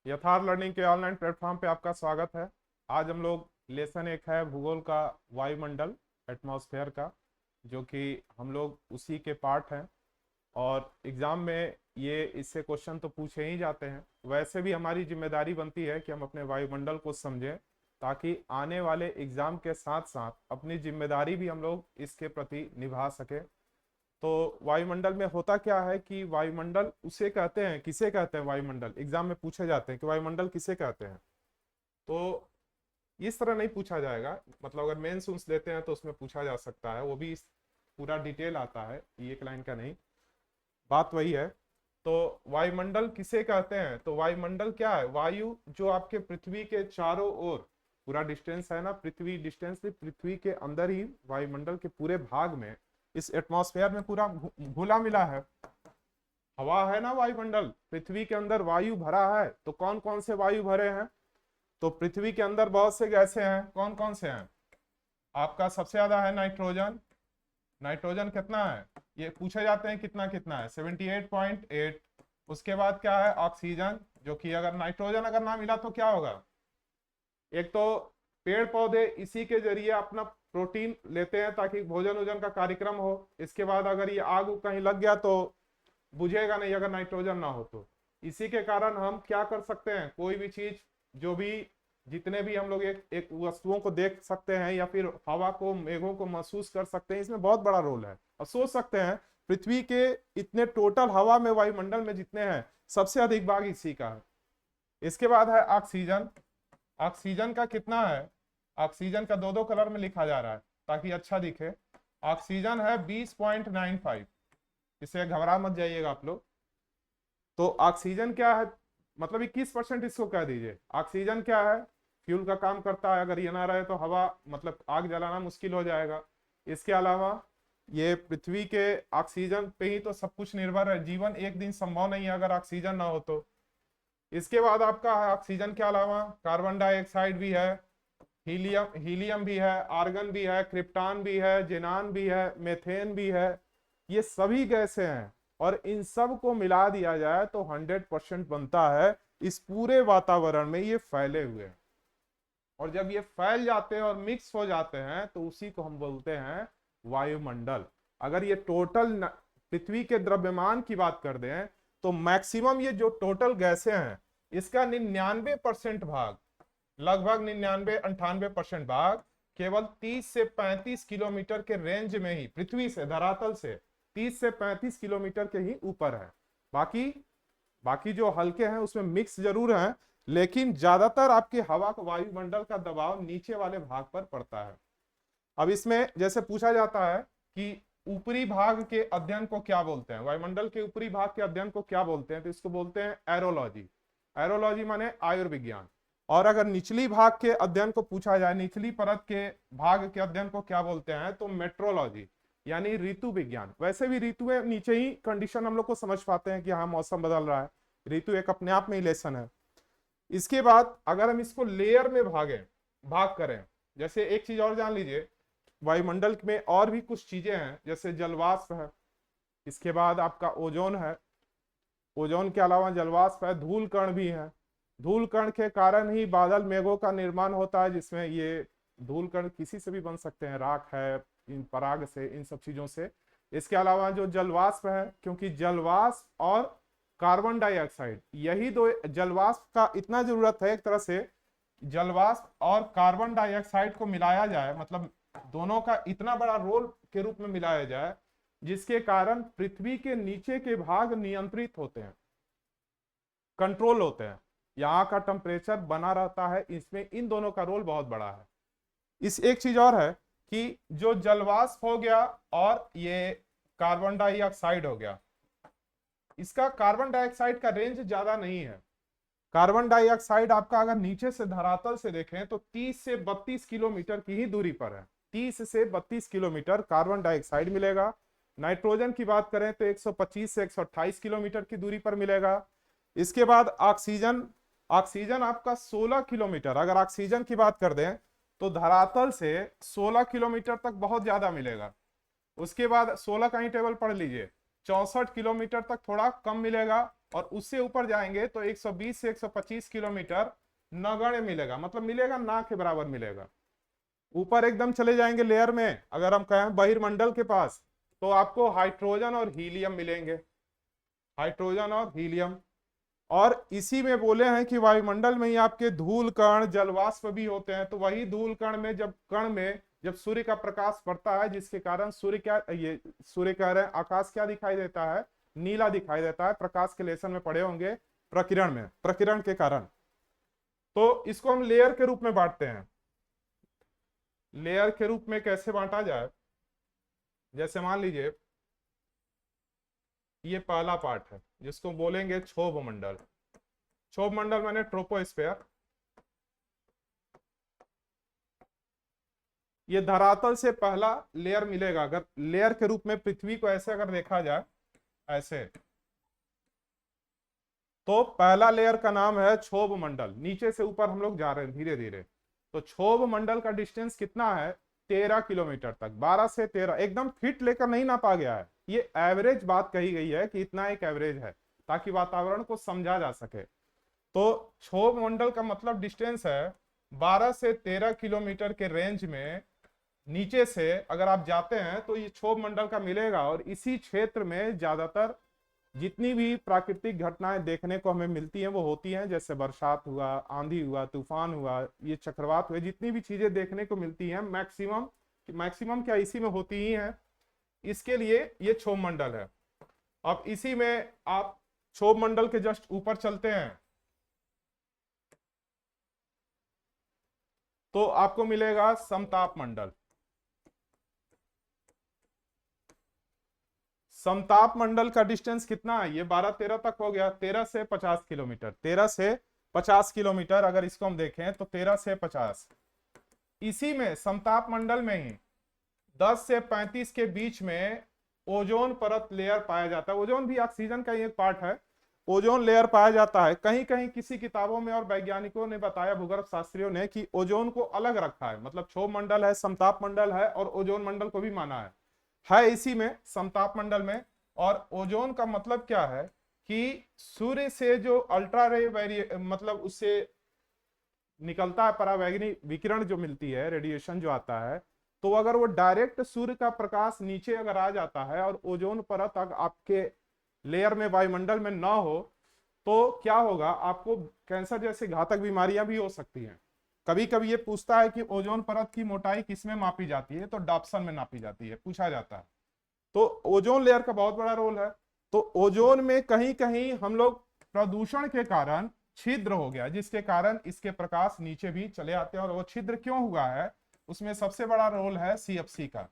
यथार्थ लर्निंग के online platform पे आपका स्वागत है। आज हम लोग लेसन एक है भूगोल का, वायुमंडल, एटमॉस्फेयर का, जो कि हम लोग उसी के पार्ट हैं। और एग्जाम में ये इससे क्वेश्चन तो पूछे ही जाते हैं। वैसे भी हमारी जिम्मेदारी बनती है कि हम अपने वायुमंडल को समझें, ताकि आने वाले एग्जाम के साथ साथ अपनी जिम्मेदारी भी हम लोग इसके प्रति निभा सके। तो वायुमंडल में होता क्या है कि वायुमंडल उसे कहते हैं, किसे कहते हैं वायुमंडल, एग्जाम में पूछे जाते हैं कि वायुमंडल किसे कहते हैं। तो इस तरह नहीं पूछा जाएगा, मतलब अगर मेन सुन्स देते हैं तो उसमें पूछा जा सकता है, वो भी पूरा डिटेल आता है, ये एक लाइन का नहीं, बात वही है। तो वायुमंडल किसे कहते हैं, तो वायुमंडल क्या है? वायु जो आपके पृथ्वी के चारों ओर पूरा डिस्टेंस है ना, पृथ्वी डिस्टेंस से पृथ्वी के अंदर ही वायुमंडल के पूरे भाग में, इस एटमॉस्फेयर में पूरा घुला मिला है। हवा है ना वायुमंडल, पृथ्वी के अंदर वायु भरा है। तो कौन कौन से वायु भरे हैं? तो पृथ्वी के अंदर बहुत से गैसें हैं। कौन कौन से हैं? आपका सबसे ज्यादा है नाइट्रोजन। नाइट्रोजन कितना है ये पूछे जाते हैं, कितना कितना है? 78.8। उसके बाद क्या है? ऑक्सीजन, जो कि अगर नाइट्रोजन अगर ना मिला तो क्या होगा? एक तो पेड़ पौधे इसी के जरिए अपना प्रोटीन लेते हैं ताकि भोजन वोजन का कार्यक्रम हो। इसके बाद अगर ये आग कहीं लग गया तो बुझेगा नहीं अगर नाइट्रोजन ना हो तो। इसी के कारण हम क्या कर सकते हैं, कोई भी चीज, जो भी, जितने भी हम लोग एक एक वस्तुओं को देख सकते हैं या फिर हवा को, मेघों को महसूस कर सकते हैं, इसमें बहुत बड़ा रोल है। और सोच सकते हैं पृथ्वी के इतने टोटल हवा में, वायुमंडल में जितने हैं, सबसे अधिक भाग इसी का है। इसके बाद है ऑक्सीजन। ऑक्सीजन का कितना है? ऑक्सीजन का दो दो कलर में लिखा जा रहा है ताकि अच्छा दिखे। ऑक्सीजन है 20.95। इससे घबरा मत जाइएगा आप लोग। तो ऑक्सीजन क्या है? मतलब 21% इसको कह दीजिए। ऑक्सीजन क्या है? फ्यूल का काम करता है। अगर ये ना रहे तो हवा, मतलब आग जलाना मुश्किल हो जाएगा। इसके अलावा ये पृथ्वी के ऑक्सीजन पे ही तो सब कुछ निर्भर है। जीवन एक दिन संभव नहीं है अगर ऑक्सीजन ना हो तो। इसके बाद आपका है ऑक्सीजन के अलावा कार्बन डाइऑक्साइड भी है, हीलियम हीलियम भी है, आर्गन भी है, क्रिप्टॉन भी है, जेनान भी है, मेथेन भी है। ये सभी गैसें हैं। और इन सब को मिला दिया जाए तो 100% बनता है इस पूरे वातावरण में ये फैले हुए हैं। और जब ये फैल जाते हैं और मिक्स हो जाते हैं तो उसी को हम बोलते हैं वायुमंडल। अगर ये टोटल पृथ्वी के द्रव्यमान की बात कर दें तो मैक्सिमम ये जो टोटल गैसें हैं, इसका 99% भाग, लगभग 99-98% भाग, केवल 30 से 35 किलोमीटर के रेंज में ही, पृथ्वी से, धरातल से 30 से 35 किलोमीटर के ही ऊपर है। बाकी बाकी जो हल्के हैं उसमें मिक्स जरूर है, लेकिन ज्यादातर आपकी हवा का, वायुमंडल का दबाव नीचे वाले भाग पर पड़ता है। अब इसमें जैसे पूछा जाता है कि ऊपरी भाग के अध्ययन को क्या बोलते हैं, वायुमंडल के ऊपरी भाग के अध्ययन को क्या बोलते हैं, तो इसको बोलते हैं एरोलॉजी। एरोलॉजी माने आयुर्विज्ञान। और अगर निचली भाग के अध्ययन को पूछा जाए, निचली परत के भाग के अध्ययन को क्या बोलते हैं, तो मेट्रोलॉजी, यानी ऋतु विज्ञान। वैसे भी ऋतु में नीचे ही कंडीशन हम लोग को समझ पाते हैं कि हाँ मौसम बदल रहा है। ऋतु एक अपने आप में ही लेसन है। इसके बाद अगर हम इसको लेयर में भाग करें, जैसे एक चीज और जान लीजिए, वायुमंडल में और भी कुछ चीजें हैं, जैसे जलवाष्प है, इसके बाद आपका ओजोन है, ओजोन के अलावा जलवाष्प है, धूल कण भी है। धूल कण के कारण ही बादल मेघों का निर्माण होता है, जिसमें ये धूल कण किसी से भी बन सकते हैं, राख है, इन पराग से, इन सब चीजों से। इसके अलावा जो जलवाष्प है, क्योंकि जलवाष्प और कार्बन डाइऑक्साइड, यही दो, जलवाष्प का इतना जरूरत है एक तरह से, जलवाष्प और कार्बन डाइऑक्साइड को मिलाया जाए, मतलब दोनों का इतना बड़ा रोल के रूप में मिलाया जाए, जिसके कारण पृथ्वी के नीचे के भाग नियंत्रित होते हैं, कंट्रोल होते हैं, यहाँ का टेम्परेचर बना रहता है। इसमें इन दोनों का रोल बहुत बड़ा है। इस एक चीज और है कि जो जलवाष्प हो गया और ये कार्बन डाइऑक्साइड हो गया, इसका कार्बन डाइऑक्साइड का रेंज ज्यादा नहीं है। कार्बन डाइऑक्साइड आपका अगर नीचे से, धरातल से देखें तो 30 से 32 किलोमीटर की ही दूरी पर है। 30 से 32 किलोमीटर कार्बन डाइऑक्साइड मिलेगा। नाइट्रोजन की बात करें तो 125 से 128 किलोमीटर की दूरी पर मिलेगा। इसके बाद ऑक्सीजन, ऑक्सीजन आपका 16 किलोमीटर, अगर ऑक्सीजन की बात कर दें तो धरातल से 16 किलोमीटर तक बहुत ज्यादा मिलेगा। उसके बाद 16 का ही टेबल पढ़ लीजिए, 64 किलोमीटर तक थोड़ा कम मिलेगा। और उससे ऊपर जाएंगे तो 120 से 125 किलोमीटर नगण्य मिलेगा, मतलब मिलेगा ना के बराबर मिलेगा। ऊपर एकदम चले जाएंगे लेयर में, अगर हम कहें बहिर्मंडल के पास, तो आपको हाइड्रोजन और हीलियम मिलेंगे, हाइड्रोजन और हीलियम। और इसी में बोले हैं कि वायुमंडल में ही आपके धूल कण जलवाष्प भी होते हैं। तो वही धूल कण में जब सूर्य का प्रकाश पड़ता है, जिसके कारण सूर्य कह रहे हैं आकाश क्या दिखाई देता है, नीला दिखाई देता है। प्रकाश के लेसन में पढ़े होंगे, प्रकीर्णन के कारण। तो इसको हम लेयर के रूप में बांटते हैं। लेयर के रूप में कैसे बांटा जाए, जैसे मान लीजिए ये पहला पार्ट है जिसको बोलेंगे क्षोभ मंडल। क्षोभ मंडल माने ट्रोपोस्फेयर। ये धरातल से पहला लेयर मिलेगा। अगर लेयर के रूप में पृथ्वी को ऐसे अगर देखा जाए, ऐसे, तो पहला लेयर का नाम है क्षोभ मंडल। नीचे से ऊपर हम लोग जा रहे हैं धीरे धीरे। तो क्षोभ मंडल का डिस्टेंस कितना है, 13 किलोमीटर तक। 12 से 13 एकदम फिट लेकर नहीं नापा गया है, ये एवरेज बात कही गई है कि इतना एक एवरेज है, ताकि वातावरण को समझा जा सके। तो क्षोभ मंडल का मतलब डिस्टेंस है 12 से 13 किलोमीटर के रेंज में नीचे से अगर आप जाते हैं तो ये क्षोभ मंडल का मिलेगा। और इसी क्षेत्र में ज्यादातर जितनी भी प्राकृतिक घटनाएं देखने को हमें मिलती हैं वो होती हैं, जैसे बरसात हुआ, आंधी हुआ, तूफान हुआ, ये चक्रवात हुए, जितनी भी चीजें देखने को मिलती हैं मैक्सिमम क्या इसी में होती ही हैं। इसके लिए ये क्षोभ मंडल है। अब इसी में आप क्षोभ मंडल के जस्ट ऊपर चलते हैं तो आपको मिलेगा समताप मंडल। समताप मंडल का डिस्टेंस कितना है, ये 12-13 तक हो गया। 13 से 50 किलोमीटर, 13 से 50 किलोमीटर अगर इसको हम देखें तो 13 से 50। इसी में समताप मंडल में ही 10 से 35 के बीच में ओजोन परत लेयर पाया जाता है। ओजोन भी ऑक्सीजन का ही एक पार्ट है। ओजोन लेयर पाया जाता है कहीं कहीं किसी किताबों में, और वैज्ञानिकों ने बताया, भूगर्भ शास्त्रियों ने, कि ओजोन को अलग रखा है। मतलब क्षोभ मंडल है, समताप मंडल है, और ओजोन मंडल को भी माना है इसी में समताप मंडल में। और ओजोन का मतलब क्या है कि सूर्य से जो अल्ट्रा रे मतलब उससे निकलता है परावैंगनी विकिरण जो मिलती है, रेडिएशन जो आता है, तो अगर वो डायरेक्ट सूर्य का प्रकाश नीचे अगर आ जाता है और ओजोन परत अगर आपके लेयर में, वायुमंडल में ना हो, तो क्या होगा, आपको कैंसर जैसी घातक बीमारियां भी हो सकती हैं। कभी कभी ये पूछता है कि ओजोन परत की मोटाई किसमें मापी जाती है, तो डॉप्सन में नापी जाती है, पूछा जाता है। तो ओजोन लेयर का बहुत बड़ा रोल है। तो ओजोन में कहीं कहीं हम लोग प्रदूषण के कारण छिद्र हो गया, जिसके कारण इसके प्रकाश नीचे भी चले आते हैं। और वो छिद्र क्यों हुआ है, उसमें सबसे बड़ा रोल है सीएफसी का।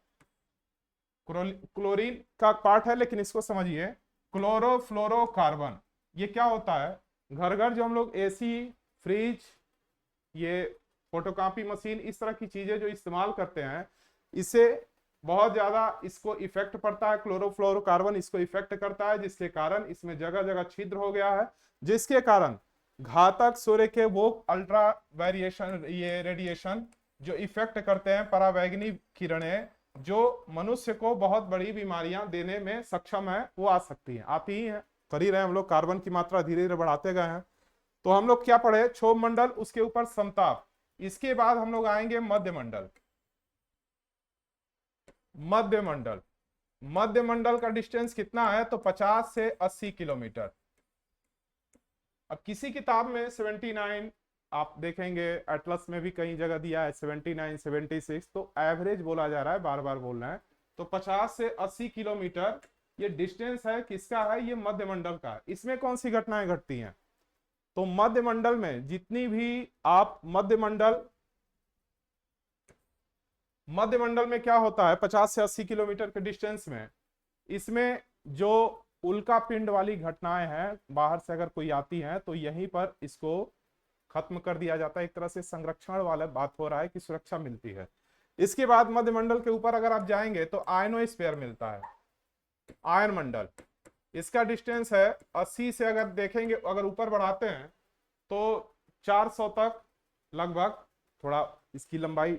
क्लोरीन का पार्ट है, लेकिन इसको समझिए, क्लोरोफ्लोरोकार्बन। ये क्या होता है, घर घर जो हम लोग एसी, फ्रिज, ये फोटोकॉपी मशीन, इस तरह की चीजें जो इस्तेमाल करते हैं, इससे बहुत ज्यादा इसको इफेक्ट पड़ता है। क्लोरोफ्लोरोकार्बन इसको इफेक्ट करता है, जिसके कारण इसमें जगह जगह छिद्र हो गया है, जिसके कारण घातक सूर्य के वो अल्ट्रा वेरिएशन, ये रेडिएशन जो इफेक्ट करते हैं, परावैंगनी किरणें, जो मनुष्य को बहुत बड़ी बीमारियां देने में सक्षम है, वो आ सकती हैं, आती ही हैं, कर ही रहे हैं हम लोग। कार्बन की मात्रा धीरे धीरे बढ़ाते गए हैं। तो हम लोग क्या पढ़े, क्षोभ मंडल, उसके ऊपर समताप। इसके बाद हम लोग आएंगे मध्य मंडल। मध्य मंडल, मध्य मंडल का डिस्टेंस कितना है, तो 50 से 80 किलोमीटर। अब किसी किताब में 79 आप देखेंगे, एटलस में भी कई जगह दिया है 79, 76, तो एवरेज बोला जा रहा है, बार बार बोल रहे हैं। तो 50 से 80 किलोमीटर ये डिस्टेंस है, किसका है, ये मध्य मंडल का। इसमें कौन सी घटनाएं घटती हैं, तो मध्य मंडल में जितनी भी आप मध्य मंडल में क्या होता है, 50 से 80 किलोमीटर के डिस्टेंस में, इसमें जो उल्का पिंड वाली घटनाएं हैं, बाहर से अगर कोई आती हैं, तो यहीं पर इसको खत्म कर दिया जाता है। एक तरह से संरक्षण वाला बात हो रहा है कि सुरक्षा मिलती है। इसके बाद मध्य मंडल के ऊपर अगर आप जाएंगे तो आयनोस्फीयर मिलता है, आयन मंडल। इसका डिस्टेंस है 80 से, अगर देखेंगे, अगर ऊपर बढ़ाते हैं तो 400 तक लगभग, थोड़ा इसकी लंबाई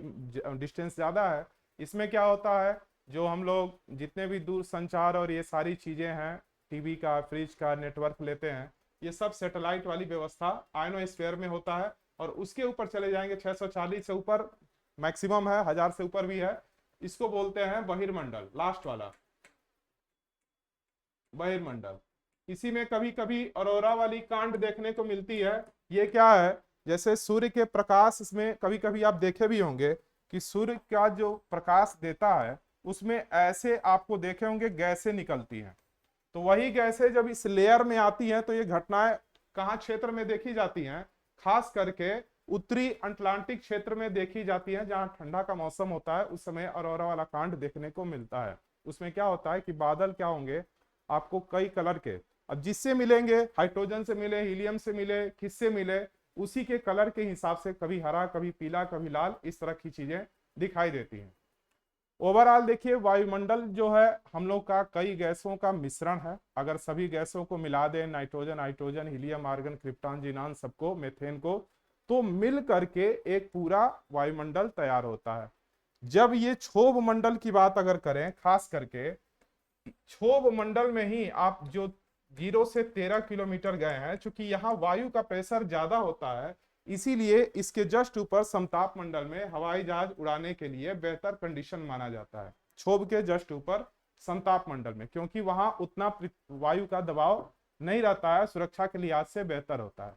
डिस्टेंस ज्यादा है। इसमें क्या होता है, जो हम लोग जितने भी दूर संचार और ये सारी चीजें हैं, टीवी का, फ्रिज का नेटवर्क लेते हैं, ये सब सैटेलाइट वाली व्यवस्था आयनोस्फीयर में होता है। और उसके ऊपर चले जाएंगे 640 से ऊपर मैक्सिमम है, 1000 से ऊपर भी है, इसको बोलते हैं बहिर्मंडल। लास्ट वाला बहिर्मंडल, इसी में कभी कभी अरोरा वाली कांड देखने को मिलती है। ये क्या है, जैसे सूर्य के प्रकाश, इसमें कभी कभी आप देखे भी होंगे कि सूर्य का जो प्रकाश देता है उसमें ऐसे आपको देखे होंगे गैसें निकलती हैं। तो वही गैसें जब इस लेयर में आती हैं तो ये घटनाएं कहाँ क्षेत्र में देखी जाती हैं, खास करके उत्तरी अटलांटिक क्षेत्र में देखी जाती हैं, जहां ठंडा का मौसम होता है। उस समय अरोरा वाला कांड देखने को मिलता है। उसमें क्या होता है कि बादल क्या होंगे आपको कई कलर के, अब जिससे मिलेंगे, हाइड्रोजन से मिले, हीलियम से मिले, किससे मिले, उसी के कलर के हिसाब से कभी हरा, कभी पीला, कभी लाल, इस तरह की चीजें दिखाई देती हैं। ओवरऑल देखिए, वायुमंडल जो है हम लोग का कई गैसों का मिश्रण है। अगर सभी गैसों को मिला दें, nitrogen, hydrogen, helium, argon, krypton, xenon, सबको, मेथेन को, तो मिल करके एक पूरा वायुमंडल तैयार होता है। जब ये क्षोभ मंडल की बात अगर करें, खास करके क्षोभ मंडल में ही आप जो 0 से 13 किलोमीटर गए हैं, चूंकि यहाँ वायु का प्रेशर ज्यादा होता है, इसीलिए इसके जस्ट ऊपर समताप मंडल में हवाई जहाज उड़ाने के लिए बेहतर कंडीशन माना जाता है। क्षोभ के जस्ट ऊपर समताप मंडल में, क्योंकि वहां उतना वायु का दबाव नहीं रहता है, सुरक्षा के लिहाज से बेहतर होता है।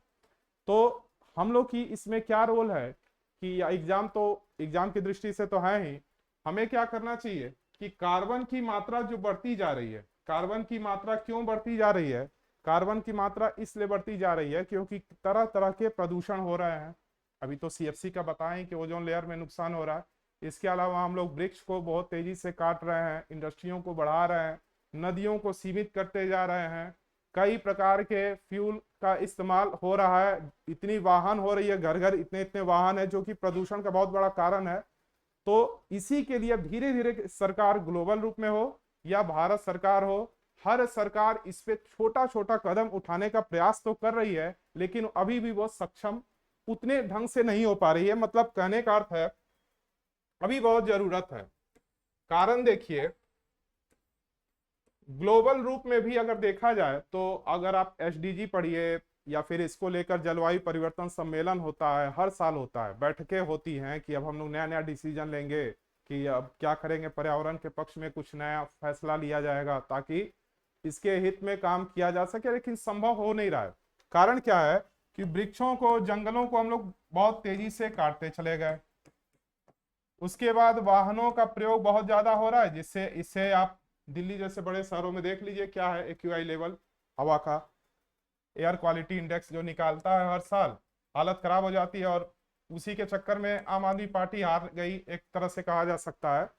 तो हम लोग की इसमें क्या रोल है कि एग्जाम की दृष्टि से तो है ही, हमें क्या करना चाहिए कि कार्बन की मात्रा जो बढ़ती जा रही है, कार्बन की मात्रा क्यों बढ़ती जा रही है, कार्बन की मात्रा इसलिए बढ़ती जा रही है क्योंकि तरह तरह के प्रदूषण हो रहे हैं। अभी तो सीएफसी का बताएं कि ओजोन लेयर में नुकसान हो रहा है। इसके अलावा हम लोग वृक्ष को बहुत तेजी से काट रहे हैं, इंडस्ट्रियों को बढ़ा रहे हैं, नदियों को सीमित करते जा रहे हैं, कई प्रकार के फ्यूल का इस्तेमाल हो रहा है, इतनी वाहन हो रही है, घर घर इतने इतने वाहन है, जो कि प्रदूषण का बहुत बड़ा कारण है। तो इसी के लिए धीरे धीरे सरकार ग्लोबल रूप में हो या भारत सरकार हो, हर सरकार इस पे छोटा छोटा कदम उठाने का प्रयास तो कर रही है, लेकिन अभी भी वो सक्षम उतने ढंग से नहीं हो पा रही है। मतलब कहने का अर्थ है अभी बहुत जरूरत है। कारण देखिए, ग्लोबल रूप में भी अगर देखा जाए तो अगर आप एसडीजी पढ़िए या फिर इसको लेकर जलवायु परिवर्तन सम्मेलन होता है, हर साल होता है, बैठकें होती हैं कि अब हम लोग नया नया डिसीजन लेंगे कि अब क्या करेंगे, पर्यावरण के पक्ष में कुछ नया फैसला लिया जाएगा ताकि इसके हित में काम किया जा सके, लेकिन संभव हो नहीं रहा है। कारण क्या है कि वृक्षों को, जंगलों को हम लोग बहुत तेजी से काटते चले गए। उसके बाद वाहनों का प्रयोग बहुत ज्यादा हो रहा है, जिससे इससे आप दिल्ली जैसे बड़े शहरों में देख लीजिए क्या है एक्यूआई लेवल, हवा का एयर क्वालिटी इंडेक्स जो निकालता है हर साल, हालत खराब हो जाती है। और उसी के चक्कर में आम आदमी पार्टी हार गई, एक तरह से कहा जा सकता है।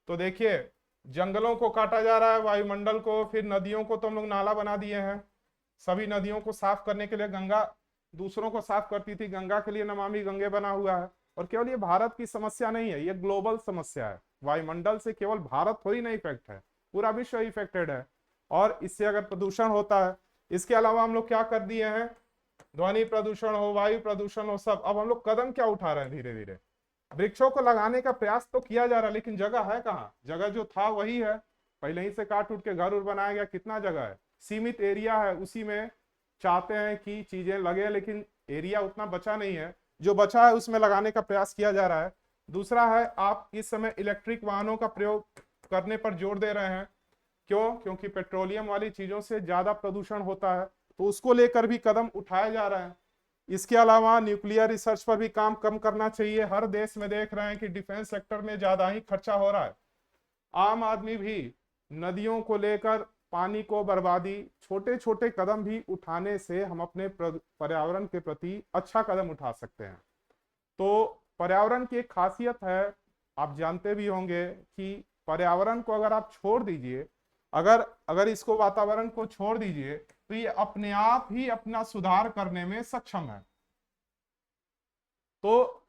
तो देखिए, जंगलों को काटा जा रहा है, वायुमंडल को, फिर नदियों को तो हम लोग नाला बना दिए हैं। सभी नदियों को साफ करने के लिए, गंगा दूसरों को साफ करती थी, गंगा के लिए नमामि गंगे बना हुआ है। और केवल ये भारत की समस्या नहीं है, ये ग्लोबल समस्या है। वायुमंडल से केवल भारत थोड़ी ना इफेक्ट है, पूरा विश्व इफेक्टेड है। और इससे अगर प्रदूषण होता है, इसके अलावा हम लोग क्या कर दिए हैं, ध्वनि प्रदूषण हो, वायु प्रदूषण हो, सब। अब हम लोग कदम क्या उठा रहे हैं, धीरे धीरे वृक्षों को लगाने का प्रयास तो किया जा रहा है, लेकिन जगह है कहाँ, जगह जो था वही है, पहले ही से काट उठ के घर उर बनाया गया। कितना जगह है, सीमित एरिया है, उसी में चाहते हैं कि चीजें लगे, लेकिन एरिया उतना बचा नहीं है, जो बचा है उसमें लगाने का प्रयास किया जा रहा है। दूसरा है, आप इस समय इलेक्ट्रिक वाहनों का प्रयोग करने पर जोर दे रहे हैं। क्यों? क्योंकि पेट्रोलियम वाली चीजों से ज्यादा प्रदूषण होता है, तो उसको लेकर भी कदम उठाया जा रहा है। इसके अलावा न्यूक्लियर रिसर्च पर भी काम कम करना चाहिए। हर देश में देख रहे हैं कि डिफेंस सेक्टर में ज्यादा ही खर्चा हो रहा है। आम आदमी भी नदियों को लेकर, पानी को बर्बादी, छोटे छोटे कदम भी उठाने से हम अपने पर्यावरण के प्रति अच्छा कदम उठा सकते हैं। तो पर्यावरण की एक खासियत है, आप जानते भी होंगे कि पर्यावरण को अगर आप छोड़ दीजिए, अगर इसको, वातावरण को छोड़ दीजिए, तो ये अपने आप ही अपना सुधार करने में सक्षम है। तो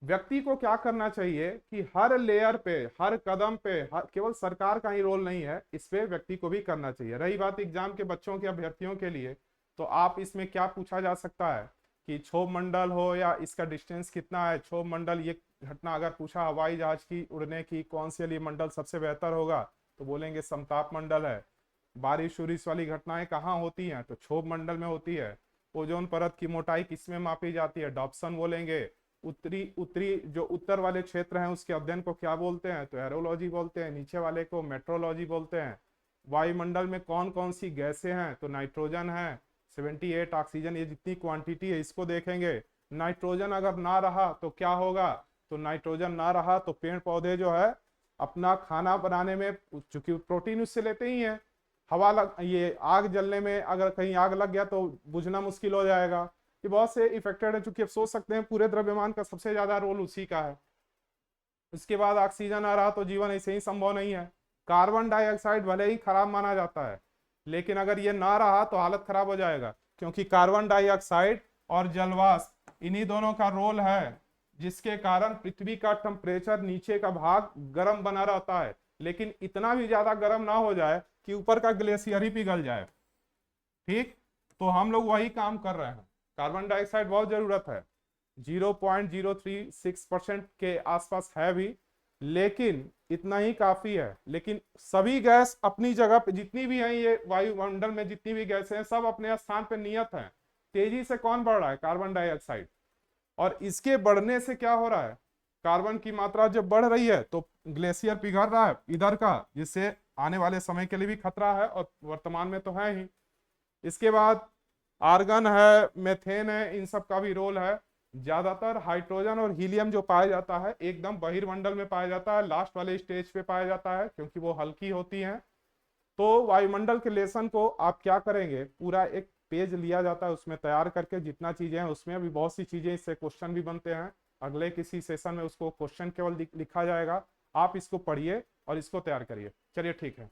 व्यक्ति को क्या करना चाहिए कि हर लेयर पे, हर कदम पे, केवल सरकार का ही रोल नहीं है, इस पे व्यक्ति को भी करना चाहिए। रही बात एग्जाम के बच्चों के, अभ्यर्थियों के लिए, तो आप इसमें क्या पूछा जा सकता है कि क्षोभ मंडल हो या इसका डिस्टेंस कितना है। क्षोभ मंडल, ये घटना अगर पूछा हवाई जहाज की उड़ने की, कौन से लिए मंडल सबसे बेहतर होगा, तो बोलेंगे समताप मंडल है। बारिश उरिश वाली घटनाएं कहाँ होती हैं? तो क्षोभ मंडल में होती है। ओजोन परत की मोटाई किसमें मापी जाती है? डॉप्सन बोलेंगे। उत्तरी उत्तरी जो उत्तर वाले क्षेत्र हैं उसके अध्ययन को क्या बोलते हैं? तो एरोलॉजी बोलते हैं। नीचे वाले को मेट्रोलॉजी बोलते हैं। वायुमंडल में कौन कौन सी गैसें हैं? तो नाइट्रोजन है, 78, ऑक्सीजन, ये जितनी क्वांटिटी है इसको देखेंगे। नाइट्रोजन अगर ना रहा तो क्या होगा? तो नाइट्रोजन ना रहा तो पेड़ पौधे जो है अपना खाना बनाने में, चूंकि प्रोटीन उससे लेते ही हैं, हवा लग, ये आग जलने में अगर कहीं आग लग गया तो बुझना मुश्किल हो जाएगा। ये बहुत से इफेक्टेड है, चूंकि आप सोच सकते हैं पूरे द्रव्यमान का सबसे ज्यादा रोल उसी का है। उसके बाद ऑक्सीजन आ रहा तो जीवन ऐसे ही संभव नहीं है। कार्बन डाइऑक्साइड भले ही खराब माना जाता है, लेकिन अगर ये ना रहा तो हालत खराब हो जाएगा, क्योंकि कार्बन डाइऑक्साइड और जलवाष्प इन्हीं दोनों का रोल है जिसके कारण पृथ्वी का टेम्परेचर नीचे का भाग गर्म बना रहता है, लेकिन इतना भी ज्यादा गर्म ना हो जाए कि ऊपर का ग्लेशियर ही पिघल जाए। ठीक, तो हम लोग वही काम कर रहे हैं। कार्बन डाइऑक्साइड बहुत जरूरत है, 0.036% के आसपास है भी, लेकिन इतना ही काफी है। लेकिन सभी गैस अपनी जगह पे जितनी भी हैं, ये वायुमंडल में जितनी भी गैसें हैं सब अपने स्थान पे नियत हैं। तेजी से कौन बढ़ रहा है? Carbon dioxide. और इसके बढ़ने से क्या हो रहा है? कार्बन की मात्रा जब बढ़ रही है तो ग्लेशियर पिघल रहा है इधर का, जिससे आने वाले समय के लिए भी खतरा है और वर्तमान में तो है ही। इसके बाद आर्गन है, मेथेन है, इन सब का भी रोल है। ज्यादातर हाइड्रोजन और हीलियम जो पाया जाता है एकदम बहिर्मंडल में पाया जाता है, लास्ट वाले स्टेज पे पाया जाता है, क्योंकि वो हल्की होती हैं। तो वायुमंडल के लेसन को आप क्या करेंगे, पूरा एक पेज लिया जाता है उसमें तैयार करके, जितना चीजें हैं उसमें अभी बहुत सी चीजें, इससे क्वेश्चन भी बनते हैं। अगले किसी सेशन में उसको क्वेश्चन केवल लिखा जाएगा, आप इसको पढ़िए और इसको तैयार करिए। चलिए ठीक है।